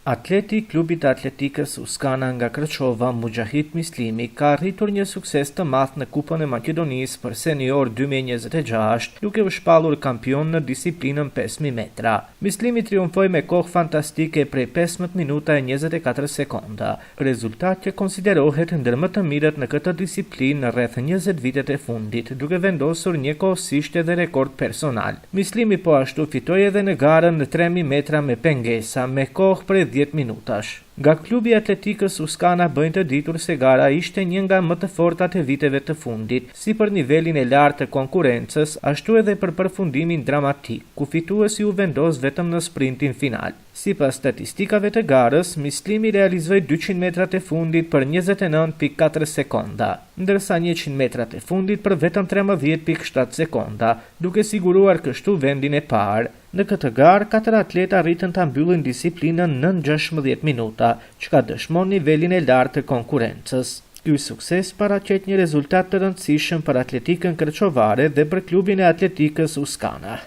Atleti i klubit atletikës Uskana nga Krçova, Mujahid Mislimi, ka arritur një sukses të madh në Kupën e Maqedonisë për senior 2026, duke u shpallur kampion në disiplinën 5000 metra. Mislimi triumfoi me kohë fantastike prej 15 minuta e 24 sekonda, rezultat që konsiderohet ndër më të mirët në këtë disiplinë në rreth 20 vitet e fundit, duke vendosur njëkohësisht edhe rekord personal. Mislimi po ashtu fitoi edhe në garën në 3000 metra me pengesa me kohë prej 10 minutash. Nga klubi atletikës Uskana bëjnë të ditur se gara ishte një nga më të fortat e viteve të fundit, si për nivelin e lartë të konkurrencës, ashtu edhe për përfundimin dramatik, ku fituesi u vendos vetëm në sprintin final. Sipas statistikave të garës, Mislimi realizoi 200 metrat e fundit për 29.4 sekonda, ndërsa 100 metrat e fundit për vetëm 13.7 sekonda, duke siguruar kështu vendin e parë. Në këtë garë, 4 atleta arritën ta mbyllin disiplinën nën 16 minuta, çka dëshmon nivelin e lartë të konkurrencës. Ky sukses paraqet një rezultat të rëndësishëm për atletikën krçovare dhe për klubin e atletikës Uskana.